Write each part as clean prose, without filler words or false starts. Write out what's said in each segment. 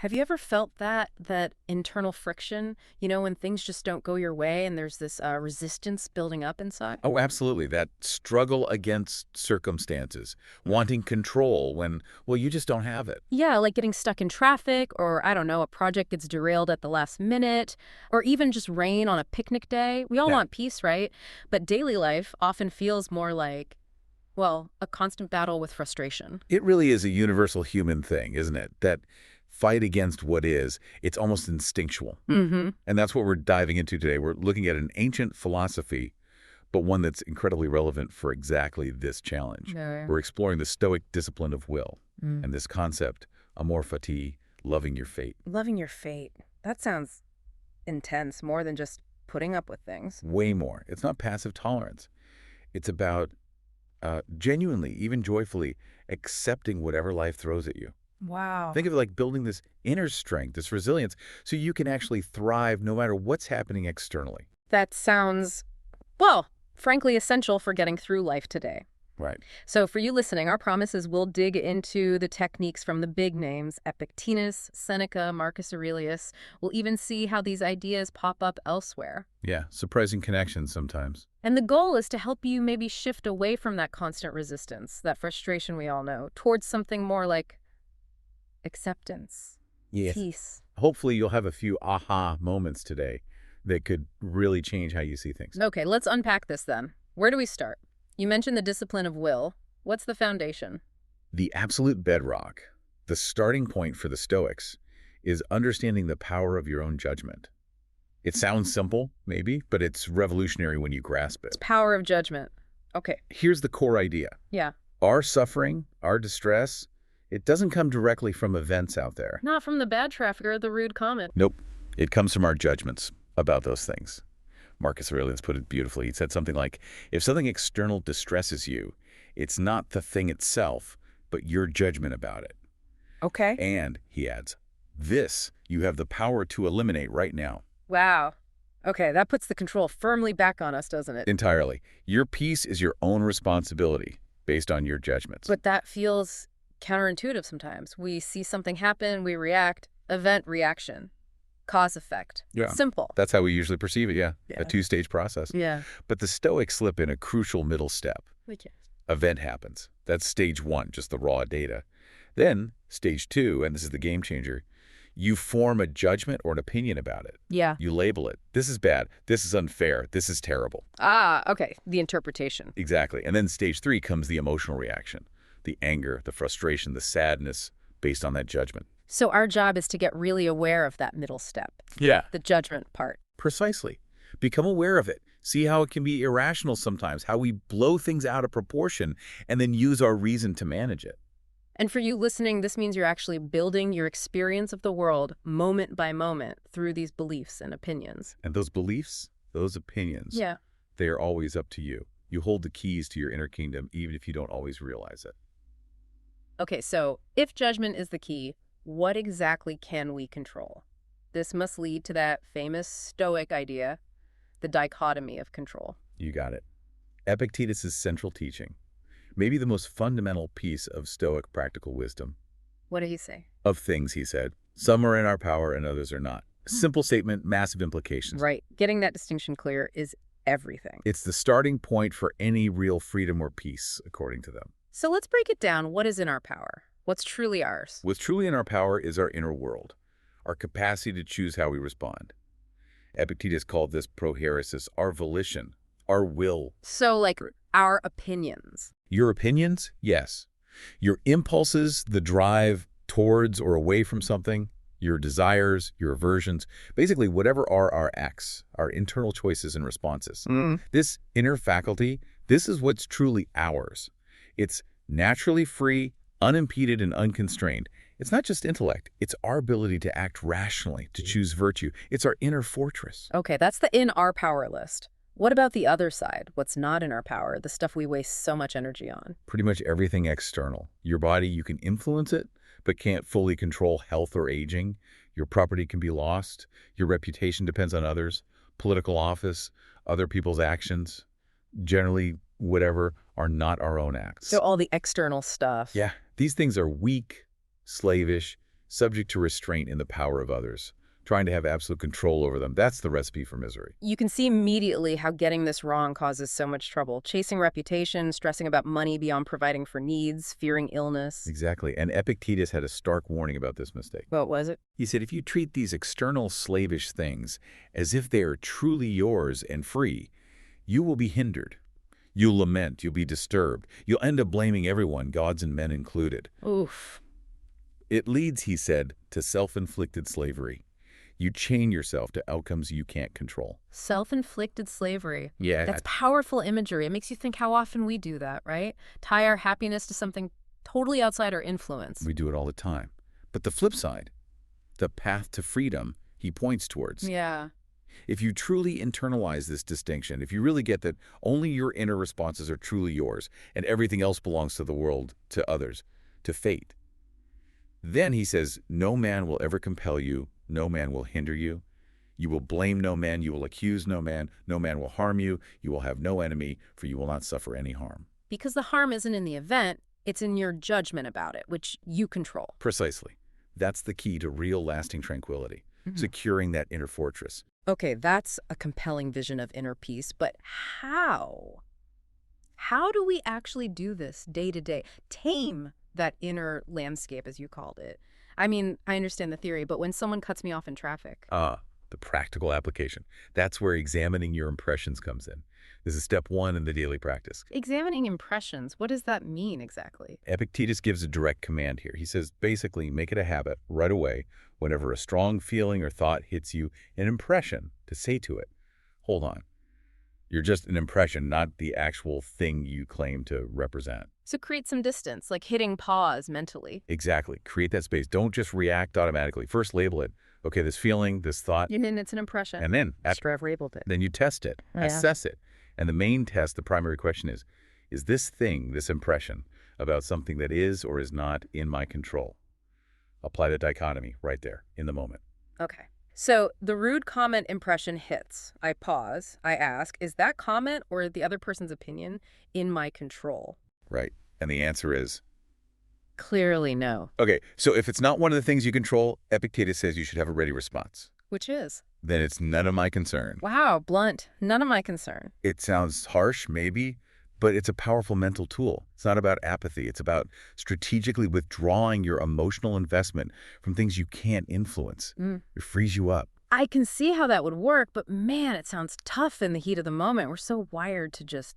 Have you ever felt that internal friction, when things just don't go your way and there's this resistance building up inside? Oh, absolutely. That struggle against circumstances, wanting control when, well, you just don't have it. Yeah, like getting stuck in traffic, or I don't know, a project gets derailed at the last minute, or even just rain on a picnic day. We all Yeah. want peace, right? But daily life often feels more like, well, a constant battle with frustration. It really is a universal human thing, isn't it? That fight against what is, it's almost instinctual. Mm-hmm. And that's what we're diving into today. We're looking at an ancient philosophy, but one that's incredibly relevant for exactly this challenge. Yeah. We're exploring the Stoic discipline of will Mm. and this concept, amor fati, loving your fate. Loving your fate. That sounds intense, more than just putting up with things. Way more. It's not passive tolerance. It's about genuinely, even joyfully, accepting whatever life throws at you. Wow. Think of it like building this inner strength, this resilience, so you can actually thrive no matter what's happening externally. That sounds, well, frankly essential for getting through life today. Right. So for you listening, our promise is we'll dig into the techniques from the big names, Epictetus, Seneca, Marcus Aurelius. We'll even see how these ideas pop up elsewhere. Yeah, surprising connections sometimes. And the goal is to help you maybe shift away from that constant resistance, that frustration we all know, towards something more like acceptance, Yes. peace. Hopefully you'll have a few aha moments today that could really change how you see things. Okay, let's unpack this then. Where do we start? You mentioned the discipline of will. What's the foundation? The absolute bedrock, the starting point for the Stoics, is understanding the power of your own judgment. It sounds simple, maybe, but it's revolutionary when you grasp it. Power of judgment. Okay, Here's the core idea. yeah. Our suffering, our distress, it doesn't come directly from events out there. Not from the bad traffic or the rude comment. Nope. It comes from our judgments about those things. Marcus Aurelius put it beautifully. He said something like, if something external distresses you, it's not the thing itself, but your judgment about it. Okay. And, he adds, this you have the power to eliminate right now. Wow. Okay, that puts the control firmly back on us, doesn't it? Entirely. Your peace is your own responsibility based on your judgments. But that feels counterintuitive sometimes. We see something happen, we react, event, reaction, cause, effect. Yeah. Simple. That's how we usually perceive it, yeah. Yeah. A two-stage process. Yeah. But the Stoics slip in a crucial middle step. Which is? Event happens. That's stage one, just the raw data. Then, stage two, and this is the game changer, you form a judgment or an opinion about it. Yeah. You label it. This is bad. This is unfair. This is terrible. Ah, okay. The interpretation. Exactly. And then stage three comes the emotional reaction, the anger, the frustration, the sadness based on that judgment. So our job is to get really aware of that middle step, Yeah. the judgment part. Precisely. Become aware of it. See how it can be irrational sometimes, how we blow things out of proportion and then use our reason to manage it. And for you listening, this means you're actually building your experience of the world moment by moment through these beliefs and opinions. And those beliefs, those opinions, Yeah. they are always up to you. You hold the keys to your inner kingdom even if you don't always realize it. Okay, so if judgment is the key, what exactly can we control? This must lead to that famous Stoic idea, the dichotomy of control. You got it. Epictetus' central teaching, maybe the most fundamental piece of Stoic practical wisdom. What did he say? Of things, he said. Some are in our power and others are not. Simple statement, massive implications. Right. Getting that distinction clear is everything. It's the starting point for any real freedom or peace, according to them. So let's break it down. What is in our power? What's truly ours? What's truly in our power is our inner world, our capacity to choose how we respond. Epictetus called this prohairesis, our volition, our will. So, like, our opinions. Your opinions? Yes. Your impulses, the drive towards or away from something, your desires, your aversions, basically whatever are our acts, our internal choices and responses. This inner faculty, this is what's truly ours. It's naturally free, unimpeded, and unconstrained. It's not just intellect. It's our ability to act rationally, to choose virtue. It's our inner fortress. Okay, that's the in our power list. What about the other side? What's not in our power? The stuff we waste so much energy on. Pretty much everything external. Your body, you can influence it, but can't fully control health or aging. Your property can be lost. Your reputation depends on others. Political office, other people's actions, generally whatever, are not our own acts. So all the external stuff. Yeah, these things are weak, slavish, subject to restraint in the power of others, trying to have absolute control over them. That's the recipe for misery. You can see immediately how getting this wrong causes so much trouble. Chasing reputation, stressing about money beyond providing for needs, fearing illness. Exactly. And Epictetus had a stark warning about this mistake. What was it? He said, if you treat these external slavish things as if they are truly yours and free, you will be hindered. You'll lament, you'll be disturbed. You'll end up blaming everyone, gods and men included. Oof. It leads, he said, to self-inflicted slavery. You chain yourself to outcomes you can't control. Self-inflicted slavery. Yeah. That's powerful imagery. It makes you think how often we do that, right? Tie our happiness to something totally outside our influence. We do it all the time. But the flip side, the path to freedom he points towards. Yeah. If you truly internalize this distinction, if you really get that only your inner responses are truly yours and everything else belongs to the world, to others, to fate, then he says, no man will ever compel you, no man will hinder you. You will blame no man, you will accuse no man will harm you, you will have no enemy, for you will not suffer any harm. Because the harm isn't in the event, it's in your judgment about it, which you control. Precisely. That's the key to real lasting tranquility, securing that inner fortress. Okay, that's a compelling vision of inner peace, but how? How do we actually do this day to day? Tame that inner landscape, as you called it. I mean, I understand the theory, but when someone cuts me off in traffic. The practical application. That's where examining your impressions comes in. This is step one in the daily practice. Examining impressions, what does that mean exactly? Epictetus gives a direct command here. He says, basically, make it a habit right away, whenever a strong feeling or thought hits you, an impression, to say to it, hold on. You're just an impression, not the actual thing you claim to represent. So create some distance, like hitting pause mentally. Exactly. Create that space. Don't just react automatically. First label it. Okay, this feeling, this thought. And then it's an impression. And then after I've labeled it. Then you test it, assess it. And the main test, the primary question is this thing, this impression, about something that is or is not in my control? Apply the dichotomy right there in the moment. Okay. So the rude comment impression hits. I pause. I ask, is that comment or the other person's opinion in my control? Right. And the answer is? Clearly no. Okay. So if it's not one of the things you control, Epictetus says you should have a ready response. Which is? Then it's none of my concern. Wow, blunt. None of my concern. It sounds harsh, maybe, but it's a powerful mental tool. It's not about apathy. It's about strategically withdrawing your emotional investment from things you can't influence. It frees you up. I can see how that would work, but man, it sounds tough in the heat of the moment. We're so wired to just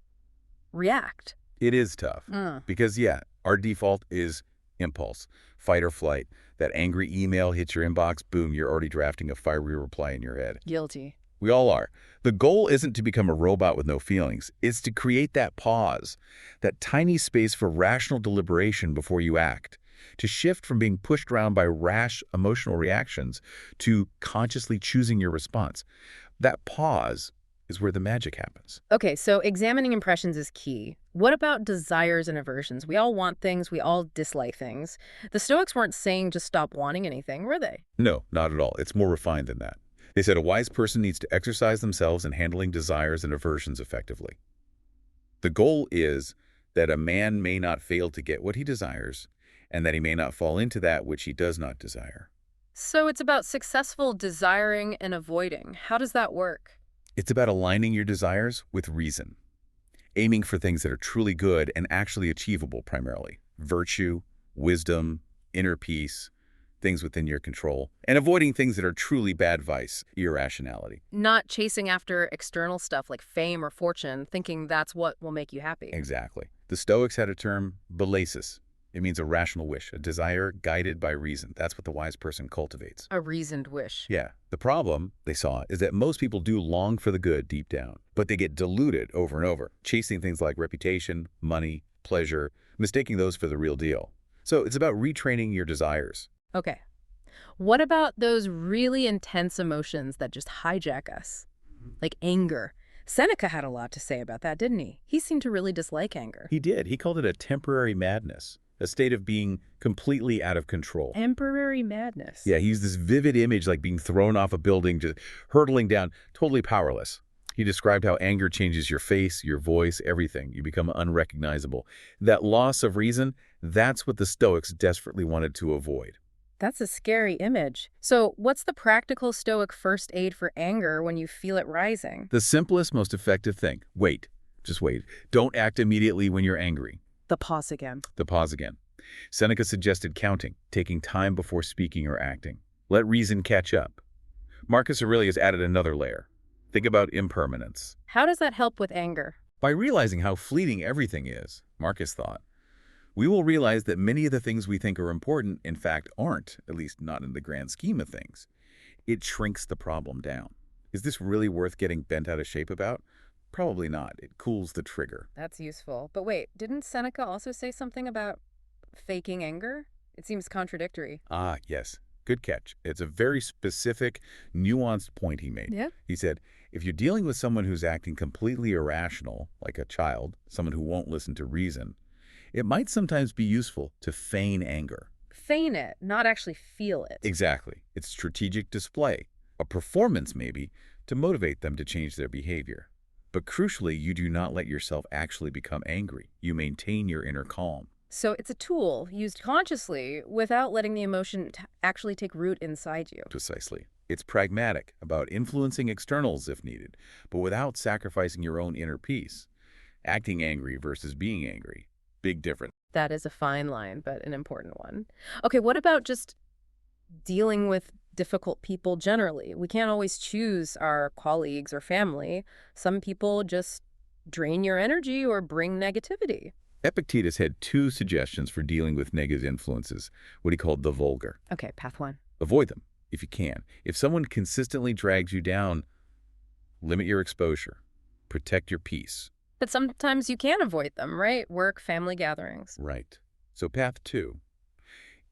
react. It is tough because, yeah, our default is impulse, fight or flight. That angry email hits your inbox, boom, you're already drafting a fiery reply in your head. Guilty. We all are. The goal isn't to become a robot with no feelings. It's to create that pause, that tiny space for rational deliberation before you act, to shift from being pushed around by rash emotional reactions to consciously choosing your response. That pause is where the magic happens. Okay, so examining impressions is key. What about desires and aversions? We all want things, we all dislike things. The Stoics weren't saying just stop wanting anything, were they? No, not at all. It's more refined than that. They said a wise person needs to exercise themselves in handling desires and aversions effectively. The goal is that a man may not fail to get what he desires, and that he may not fall into that which he does not desire. So it's about successful desiring and avoiding. How does that work? It's about aligning your desires with reason, aiming for things that are truly good and actually achievable primarily. Virtue, wisdom, inner peace, things within your control, and avoiding things that are truly bad vice, irrationality. Not chasing after external stuff like fame or fortune, thinking that's what will make you happy. Exactly. The Stoics had a term, belasis. It means a rational wish, a desire guided by reason. That's what the wise person cultivates. A reasoned wish. Yeah. The problem, they saw, is that most people do long for the good deep down, but they get deluded over and over, chasing things like reputation, money, pleasure, mistaking those for the real deal. So it's about retraining your desires. Okay. What about those really intense emotions that just hijack us? Like anger. Seneca had a lot to say about that, didn't he? He seemed to really dislike anger. He did. He called it a temporary madness, a state of being completely out of control. Temporary madness. Yeah, he used this vivid image like being thrown off a building, just hurtling down, totally powerless. He described how anger changes your face, your voice, everything. You become unrecognizable. That loss of reason, that's what the Stoics desperately wanted to avoid. That's a scary image. So, what's the practical Stoic first aid for anger when you feel it rising? The simplest, most effective thing. Wait. Just wait. Don't act immediately when you're angry. The pause again. The pause again. Seneca suggested counting, taking time before speaking or acting. Let reason catch up. Marcus Aurelius added another layer. Think about impermanence. How does that help with anger? By realizing how fleeting everything is, Marcus thought, we will realize that many of the things we think are important, in fact, aren't, at least not in the grand scheme of things. It shrinks the problem down. Is this really worth getting bent out of shape about? Probably not. It cools the trigger. That's useful. But wait, didn't Seneca also say something about faking anger? It seems contradictory. Ah, yes. Good catch. It's a very specific, nuanced point he made. Yeah. He said, if you're dealing with someone who's acting completely irrational, like a child, someone who won't listen to reason, it might sometimes be useful to feign anger. Feign it, not actually feel it. Exactly. It's strategic display, a performance maybe, to motivate them to change their behavior. But crucially, you do not let yourself actually become angry. You maintain your inner calm. So it's a tool used consciously without letting the emotion actually take root inside you. Precisely. It's pragmatic, about influencing externals if needed, but without sacrificing your own inner peace. Acting angry versus being angry. Big difference. That is a fine line, but an important one. Okay, what about just dealing with difficult people generally? We can't always choose our colleagues or family. Some people just drain your energy or bring negativity. Epictetus had two suggestions for dealing with negative influences, what he called the vulgar. Okay, path one. Avoid them, if you can. If someone consistently drags you down, limit your exposure. Protect your peace. But sometimes you can avoid them, right? Work, family gatherings. Right. So path two.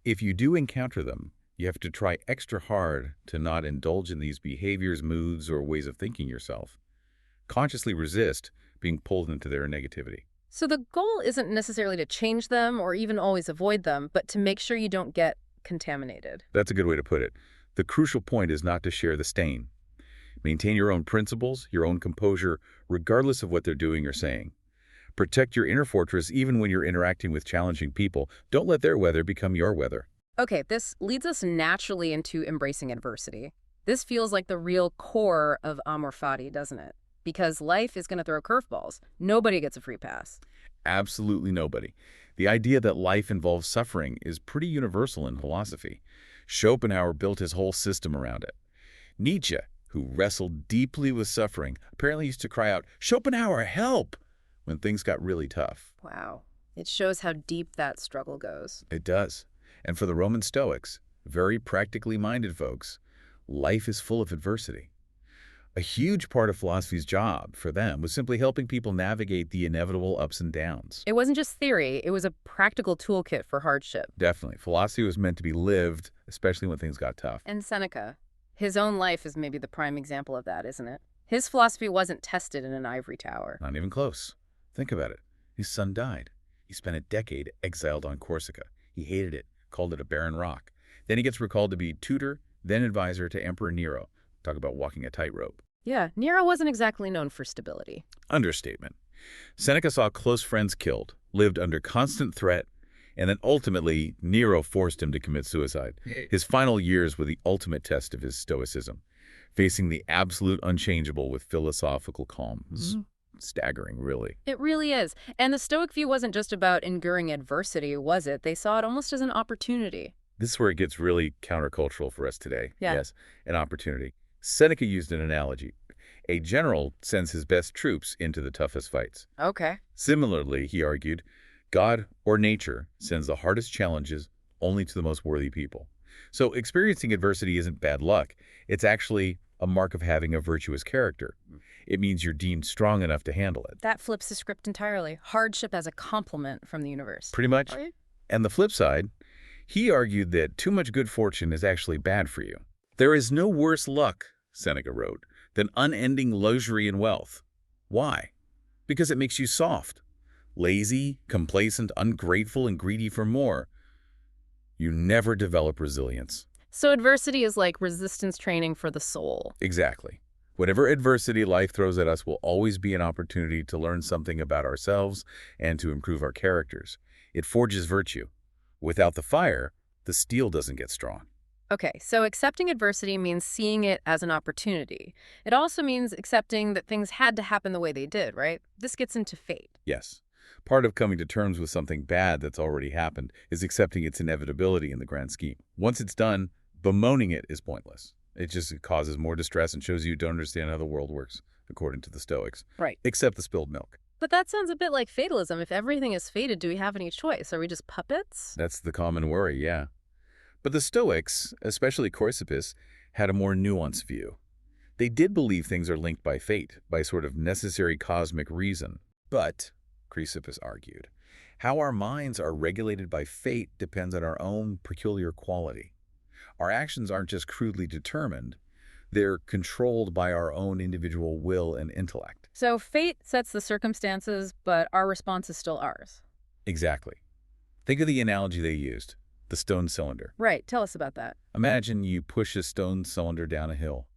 If you do encounter them, you have to try extra hard to not indulge in these behaviors, moods, or ways of thinking yourself. Consciously resist being pulled into their negativity. So the goal isn't necessarily to change them or even always avoid them, but to make sure you don't get contaminated. That's a good way to put it. The crucial point is not to share the stain. Maintain your own principles, your own composure, regardless of what they're doing or saying. Protect your inner fortress even when you're interacting with challenging people. Don't let their weather become your weather. Okay, this leads us naturally into embracing adversity. This feels like the real core of Amor Fati, doesn't it? Because life is going to throw curveballs. Nobody gets a free pass. Absolutely nobody. The idea that life involves suffering is pretty universal in philosophy. Schopenhauer built his whole system around it. Nietzsche, who wrestled deeply with suffering, apparently used to cry out, "Schopenhauer, help!" when things got really tough. Wow. It shows how deep that struggle goes. It does. And for the Roman Stoics, very practically minded folks, life is full of adversity. A huge part of philosophy's job for them was simply helping people navigate the inevitable ups and downs. It wasn't just theory, it was a practical toolkit for hardship. Definitely. Philosophy was meant to be lived, especially when things got tough. And Seneca, his own life is maybe the prime example of that, isn't it? His philosophy wasn't tested in an ivory tower. Not even close. Think about it. His son died. He spent a decade exiled on Corsica. He hated it, called it a barren rock. Then he gets recalled to be tutor, then advisor to Emperor Nero. Talk about walking a tightrope. Yeah, Nero wasn't exactly known for stability. Understatement. Seneca saw close friends killed, lived under constant threat, and then ultimately Nero forced him to commit suicide. His final years were the ultimate test of his stoicism, facing the absolute unchangeable with philosophical calm. Staggering, really. It really is. And the Stoic view wasn't just about enduring adversity, was it? They saw it almost as an opportunity. This is where it gets really countercultural for us today. Yeah. Yes, an opportunity. Seneca used an analogy. A general sends his best troops into the toughest fights. Okay. Similarly, he argued, God or nature sends the hardest challenges only to the most worthy people. So experiencing adversity isn't bad luck. It's actually a mark of having a virtuous character. It means you're deemed strong enough to handle it. That flips the script entirely. Hardship as a compliment from the universe. Pretty much. Right? And the flip side, he argued that too much good fortune is actually bad for you. There is no worse luck, Seneca wrote, than unending luxury and wealth. Why? Because it makes you soft, lazy, complacent, ungrateful, and greedy for more. You never develop resilience. So adversity is like resistance training for the soul. Exactly. Whatever adversity life throws at us will always be an opportunity to learn something about ourselves and to improve our characters. It forges virtue. Without the fire, the steel doesn't get strong. Okay, so accepting adversity means seeing it as an opportunity. It also means accepting that things had to happen the way they did, right? This gets into fate. Yes. Part of coming to terms with something bad that's already happened is accepting its inevitability in the grand scheme. Once it's done, bemoaning it is pointless. It just causes more distress and shows you don't understand how the world works, according to the Stoics. Right. Except the spilled milk. But that sounds a bit like fatalism. If everything is fated, do we have any choice? Are we just puppets? That's the common worry, yeah. But the Stoics, especially Chrysippus, had a more nuanced view. They did believe things are linked by fate, by sort of necessary cosmic reason. But, Chrysippus argued, how our minds are regulated by fate depends on our own peculiar quality. Our actions aren't just crudely determined, they're controlled by our own individual will and intellect. So fate sets the circumstances, but our response is still ours. Exactly. Think of the analogy they used, the stone cylinder. Right, tell us about that. Imagine you push a stone cylinder down a hill.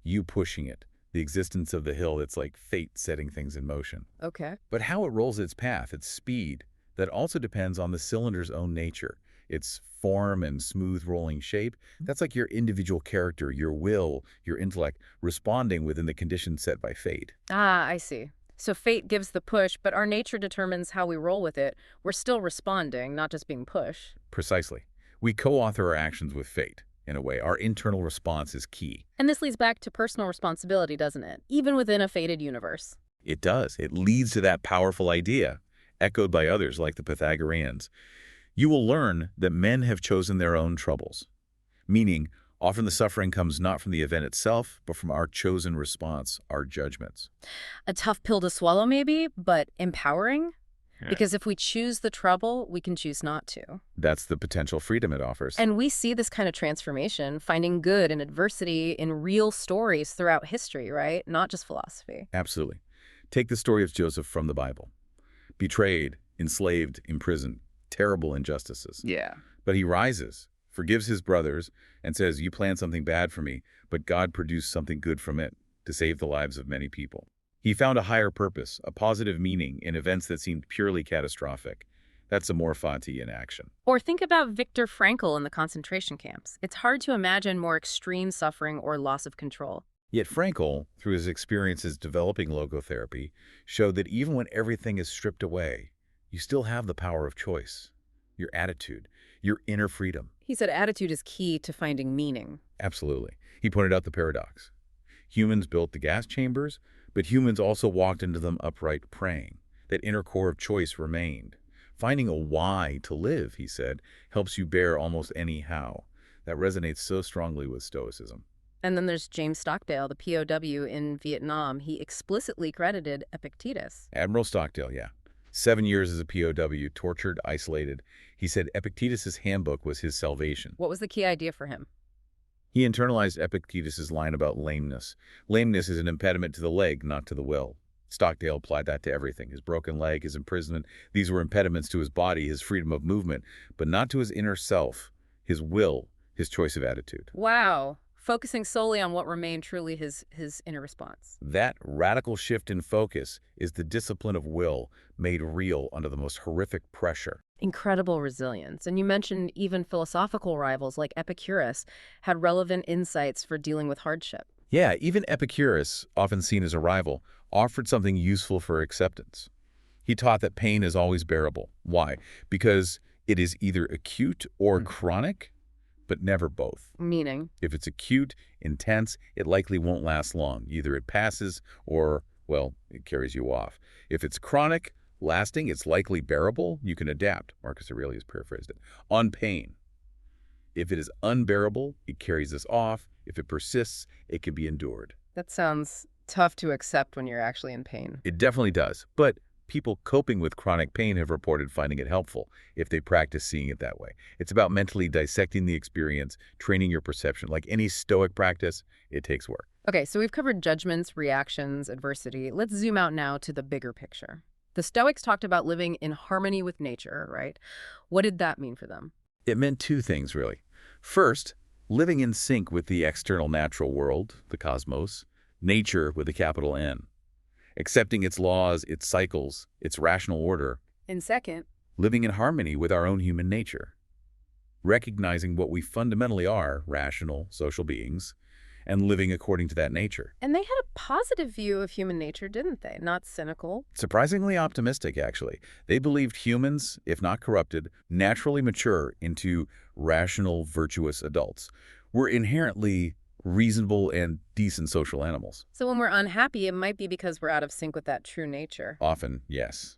You pushing it, the existence of the hill that's like fate setting things in motion. Okay. But how it rolls its path, its speed, that also depends on the cylinder's own nature, its form and smooth rolling shape. That's like your individual character, your will, your intellect, responding within the conditions set by fate. Ah, I see. So fate gives the push, but our nature determines how we roll with it. We're still responding, not just being pushed. Precisely. We co-author our actions with fate. In a way, our internal response is key. And this leads back to personal responsibility, doesn't it? Even within a fated universe. It does. It leads to that powerful idea, echoed by others like the Pythagoreans. You will learn that men have chosen their own troubles, meaning often the suffering comes not from the event itself, but from our chosen response, our judgments. A tough pill to swallow, maybe, but empowering? Yeah. Because if we choose the trouble, we can choose not to. That's the potential freedom it offers. And we see this kind of transformation, finding good in adversity in real stories throughout history, right? Not just philosophy. Absolutely. Take the story of Joseph from the Bible. Betrayed, enslaved, imprisoned, terrible injustices. Yeah. But he rises, forgives his brothers, and says, "You planned something bad for me, but God produced something good from it to save the lives of many people." He found a higher purpose, a positive meaning in events that seemed purely catastrophic. That's amor fati in action. Or think about Viktor Frankl in the concentration camps. It's hard to imagine more extreme suffering or loss of control. Yet Frankl, through his experiences developing logotherapy, showed that even when everything is stripped away, you still have the power of choice, your attitude, your inner freedom. He said attitude is key to finding meaning. Absolutely. He pointed out the paradox. Humans built the gas chambers, but humans also walked into them upright praying. That inner core of choice remained. Finding a why to live, he said, helps you bear almost any how. That resonates so strongly with Stoicism. And then there's James Stockdale, the POW in Vietnam. He explicitly credited Epictetus. Admiral Stockdale, yeah. 7 years as a POW, tortured, isolated. He said Epictetus's handbook was his salvation. What was the key idea for him? He internalized Epictetus's line about lameness. Lameness is an impediment to the leg, not to the will. Stockdale applied that to everything. His broken leg, his imprisonment, these were impediments to his body, his freedom of movement, but not to his inner self, his will, his choice of attitude. Wow. Focusing solely on what remained truly his inner response. That radical shift in focus is the discipline of will made real under the most horrific pressure. Incredible resilience. And you mentioned even philosophical rivals like Epicurus had relevant insights for dealing with hardship. Yeah, even Epicurus, often seen as a rival, offered something useful for acceptance. He taught that pain is always bearable. Why? Because it is either acute or chronic, but never both. Meaning? If it's acute, intense, it likely won't last long. Either it passes or, well, it carries you off. If it's chronic, lasting, it's likely bearable, you can adapt. Marcus Aurelius paraphrased it. On pain. If it is unbearable, it carries us off. If it persists, it can be endured. That sounds tough to accept when you're actually in pain. It definitely does. But people coping with chronic pain have reported finding it helpful if they practice seeing it that way. It's about mentally dissecting the experience, training your perception. Like any Stoic practice, it takes work. Okay, so we've covered judgments, reactions, adversity. Let's zoom out now to the bigger picture. The Stoics talked about living in harmony with nature, right? What did that mean for them? It meant two things, really. First, living in sync with the external natural world, the cosmos, nature with a capital N. Accepting its laws, its cycles, its rational order. And second, Living in harmony with our own human nature. recognizing what we fundamentally are, rational, social beings, and living according to that nature. And they had a positive view of human nature, didn't they? Not cynical. Surprisingly optimistic, actually. They believed humans, if not corrupted, naturally mature into rational, virtuous adults. We're inherently reasonable and decent social animals. So when we're unhappy, it might be because we're out of sync with that true nature. Often, yes.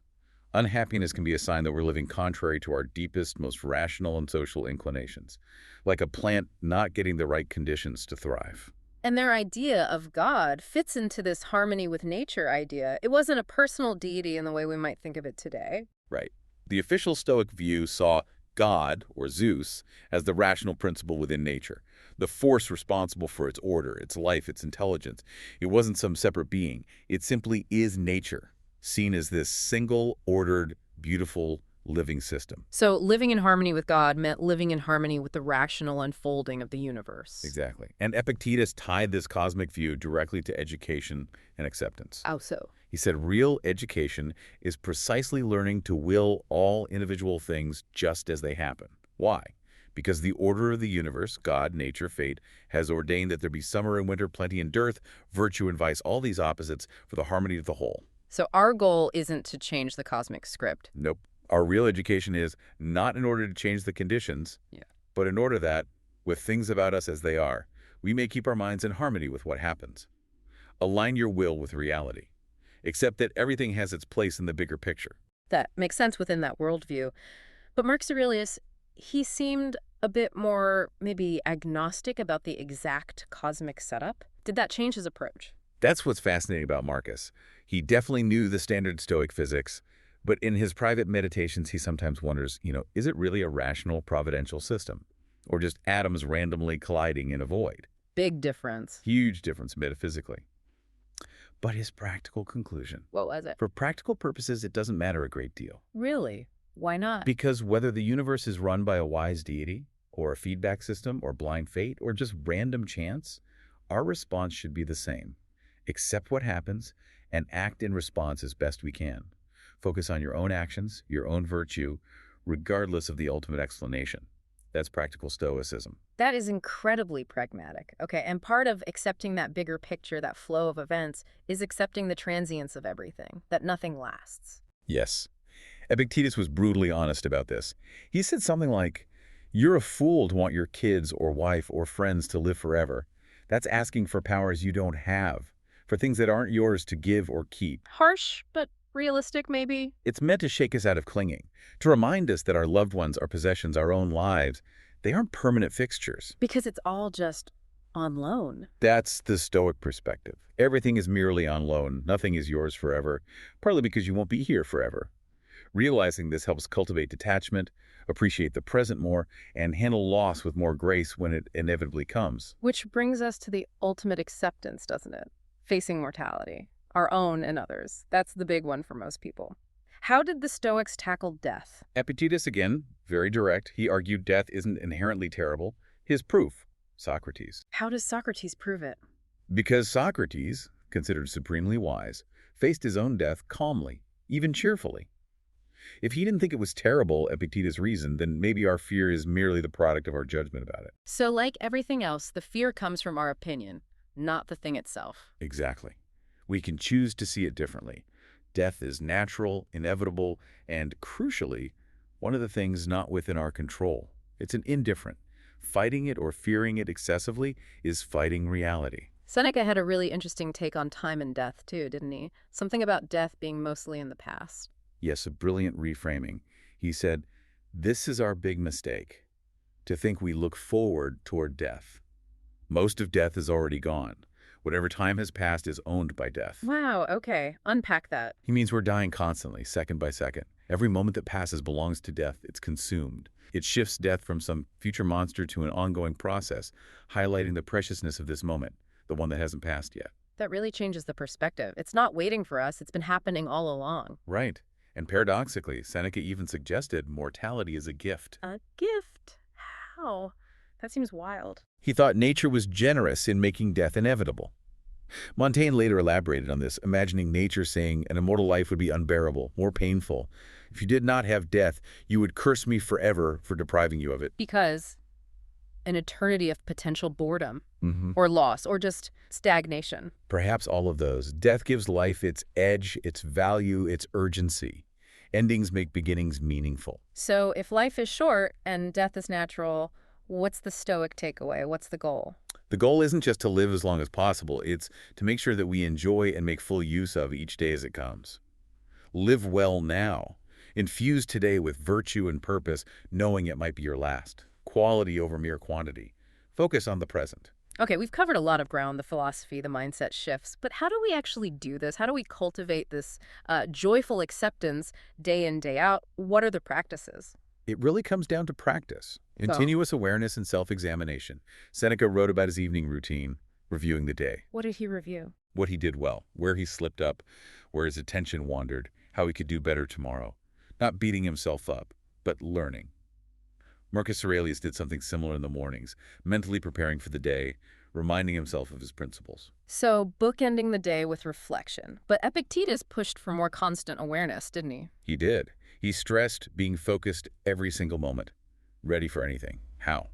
Unhappiness can be a sign that we're living contrary to our deepest, most rational and social inclinations, like a plant not getting the right conditions to thrive. And their idea of God fits into this harmony with nature idea. It wasn't a personal deity in the way we might think of it today. Right. The official Stoic view saw God, or Zeus, as the rational principle within nature, the force responsible for its order, its life, its intelligence. It wasn't some separate being. It simply is nature, seen as this single, ordered, beautiful, living system. So living in harmony with God meant living in harmony with the rational unfolding of the universe. Exactly. And Epictetus tied this cosmic view directly to education and acceptance. How so? He said real education is precisely learning to will all individual things just as they happen. Why? Because the order of the universe, God, nature, fate, has ordained that there be summer and winter, plenty and dearth, virtue and vice, all these opposites for the harmony of the whole. So our goal isn't to change the cosmic script. Nope. Our real education is not in order to change the conditions, but in order that, with things about us as they are, we may keep our minds in harmony with what happens. Align your will with reality. Accept that everything has its place in the bigger picture. That makes sense within that worldview. But Marcus Aurelius, he seemed a bit more maybe agnostic about the exact cosmic setup. Did that change his approach? That's what's fascinating about Marcus. He definitely knew the standard Stoic physics, but in his private meditations, he sometimes wonders, is it really a rational, providential system? Or just atoms randomly colliding in a void? Big difference. Huge difference metaphysically. But his practical conclusion. What was it? For practical purposes, it doesn't matter a great deal. Really? Why not? Because whether the universe is run by a wise deity, or a feedback system, or blind fate, or just random chance, our response should be the same. Accept what happens and act in response as best we can. Focus on your own actions, your own virtue, regardless of the ultimate explanation. That's practical Stoicism. That is incredibly pragmatic. Okay, and part of accepting that bigger picture, that flow of events, is accepting the transience of everything, that nothing lasts. Yes. Epictetus was brutally honest about this. He said something like, "You're a fool to want your kids or wife or friends to live forever. That's asking for powers you don't have, for things that aren't yours to give or keep." Harsh, but realistic, maybe? It's meant to shake us out of clinging, to remind us that our loved ones, our possessions, our own lives, they aren't permanent fixtures. Because it's all just on loan. That's the Stoic perspective. Everything is merely on loan. Nothing is yours forever, partly because you won't be here forever. Realizing this helps cultivate detachment, appreciate the present more, and handle loss with more grace when it inevitably comes. Which brings us to the ultimate acceptance, doesn't it? Facing mortality. Our own and others. That's the big one for most people. How did the Stoics tackle death? Epictetus, again, very direct. He argued death isn't inherently terrible. His proof, Socrates. How does Socrates prove it? Because Socrates, considered supremely wise, faced his own death calmly, even cheerfully. If he didn't think it was terrible, Epictetus reasoned, then maybe our fear is merely the product of our judgment about it. So like everything else, the fear comes from our opinion, not the thing itself. Exactly. We can choose to see it differently. Death is natural, inevitable, and, crucially, one of the things not within our control. It's an indifferent. Fighting it or fearing it excessively is fighting reality. Seneca had a really interesting take on time and death, too, didn't he? Something about death being mostly in the past. Yes, a brilliant reframing. He said, "This is our big mistake, to think we look forward toward death. Most of death is already gone. Whatever time has passed is owned by death." Wow, okay. Unpack that. He means we're dying constantly, second by second. Every moment that passes belongs to death. It's consumed. It shifts death from some future monster to an ongoing process, highlighting the preciousness of this moment, the one that hasn't passed yet. That really changes the perspective. It's not waiting for us. It's been happening all along. Right. And paradoxically, Seneca even suggested mortality is a gift. A gift? How? That seems wild. He thought nature was generous in making death inevitable. Montaigne later elaborated on this, imagining nature saying an immortal life would be unbearable, more painful. If you did not have death, you would curse me forever for depriving you of it. Because an eternity of potential boredom Hmm. or loss or just stagnation. Perhaps all of those. Death gives life its edge, its value, its urgency. Endings make beginnings meaningful. So if life is short and death is natural, what's the Stoic takeaway? What's the goal? The goal isn't just to live as long as possible, it's to make sure that we enjoy and make full use of each day as it comes. Live well now. Infuse today with virtue and purpose, knowing it might be your last. Quality over mere quantity. Focus on the present. Okay, we've covered a lot of ground, the philosophy, the mindset shifts, but how do we actually do this? How do we cultivate this joyful acceptance day in, day out? What are the practices? It really comes down to practice. Oh, Continuous awareness and self-examination. Seneca wrote about his evening routine, reviewing the day. what did he review? What he did well, where he slipped up, where his attention wandered, how he could do better tomorrow. Not beating himself up, but learning. Marcus Aurelius did something similar in the mornings, mentally preparing for the day, reminding himself of his principles. So, bookending the day with reflection. But Epictetus pushed for more constant awareness, didn't he? He did. He stressed being focused every single moment, ready for anything. How?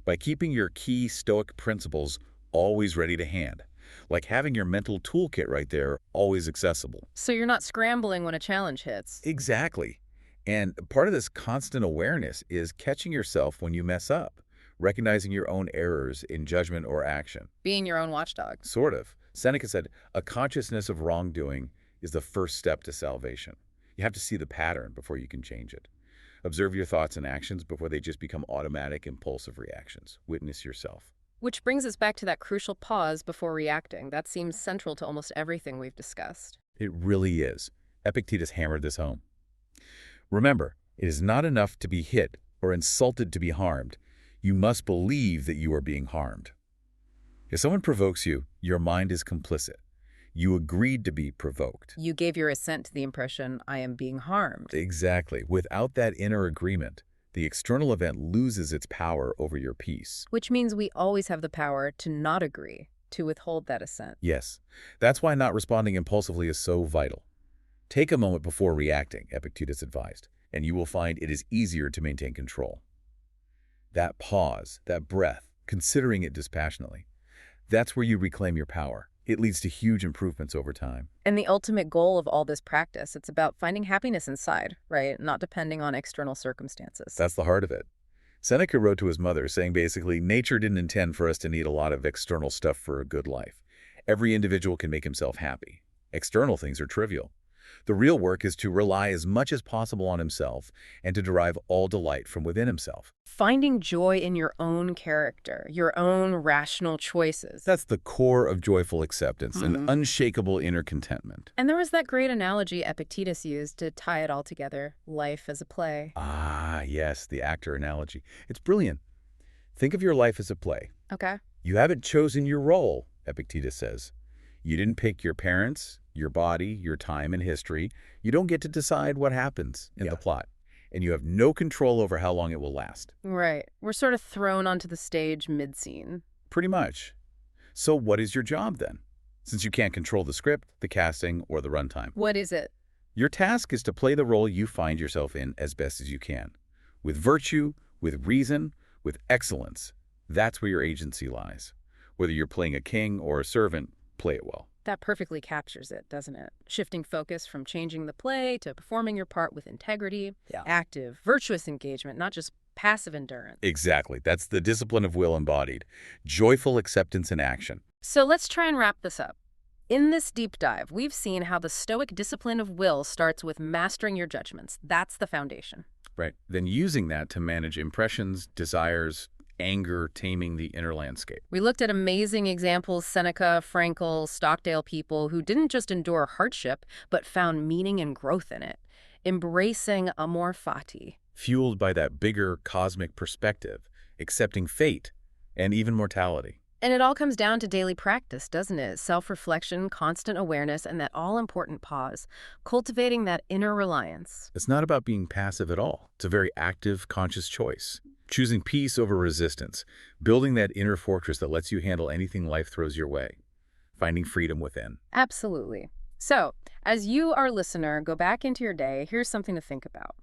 By keeping your key Stoic principles always ready to hand, like having your mental toolkit right there, always accessible. So you're not scrambling when a challenge hits. Exactly. And part of this constant awareness is catching yourself when you mess up, recognizing your own errors in judgment or action. Being your own watchdog. Sort of. Seneca said, a consciousness of wrongdoing is the first step to salvation. You have to see the pattern before you can change it. Observe your thoughts and actions before they just become automatic, impulsive reactions. Witness yourself. Which brings us back to that crucial pause before reacting. That seems central to almost everything we've discussed. It really is. Epictetus hammered this home. Remember, it is not enough to be hit or insulted to be harmed. You must believe that you are being harmed. If someone provokes you, your mind is complicit. You agreed to be provoked. You gave your assent to the impression, I am being harmed. Exactly. Without that inner agreement, the external event loses its power over your peace. Which means we always have the power to not agree, to withhold that assent. Yes, that's why not responding impulsively is so vital. Take a moment before reacting, Epictetus advised, and you will find it is easier to maintain control. That pause, that breath, considering it dispassionately, that's where you reclaim your power. It leads to huge improvements over time. And the ultimate goal of all this practice, it's about finding happiness inside, right? Not depending on external circumstances. That's the heart of it. Seneca wrote to his mother saying basically, nature didn't intend for us to need a lot of external stuff for a good life. Every individual can make himself happy. External things are trivial. The real work is to rely as much as possible on himself and to derive all delight from within himself. Finding joy in your own character, your own rational choices. That's the core of joyful acceptance, an unshakable inner contentment. And there was that great analogy Epictetus used to tie it all together, life as a play. Ah, yes, the actor analogy. It's brilliant. Think of your life as a play. Okay. You haven't chosen your role, Epictetus says. You didn't pick your parents, your body, your time and history. You don't get to decide what happens in the plot. And you have no control over how long it will last. Right. We're sort of thrown onto the stage mid-scene. Pretty much. So what is your job then? Since you can't control the script, the casting, or the runtime. What is it? Your task is to play the role you find yourself in as best as you can. With virtue, with reason, with excellence. That's where your agency lies. Whether you're playing a king or a servant, play it well. That perfectly captures it, doesn't it? Shifting focus from changing the play to performing your part with integrity, active, virtuous engagement, not just passive endurance. Exactly. That's the discipline of will embodied. Joyful acceptance in action. So let's try and wrap this up. In this deep dive, we've seen how the Stoic discipline of will starts with mastering your judgments. That's the foundation. Right. Then using that to manage impressions, desires, anger, taming the inner landscape. We looked at amazing examples, Seneca, Frankl, Stockdale people who didn't just endure hardship, but found meaning and growth in it, embracing amor fati. Fueled by that bigger cosmic perspective, accepting fate, and even mortality. And it all comes down to daily practice, doesn't it? Self-reflection, constant awareness, and that all-important pause, cultivating that inner reliance. It's not about being passive at all. It's a very active, conscious choice. Choosing peace over resistance, building that inner fortress that lets you handle anything life throws your way, finding freedom within. Absolutely. So, as you, our listener, go back into your day, here's something to think about.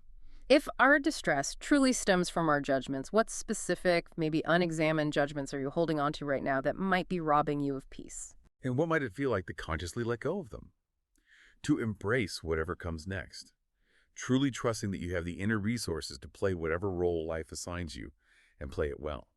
If our distress truly stems from our judgments, what specific, maybe unexamined judgments are you holding on to right now that might be robbing you of peace? And what might it feel like to consciously let go of them? To embrace whatever comes next, truly trusting that you have the inner resources to play whatever role life assigns you and play it well.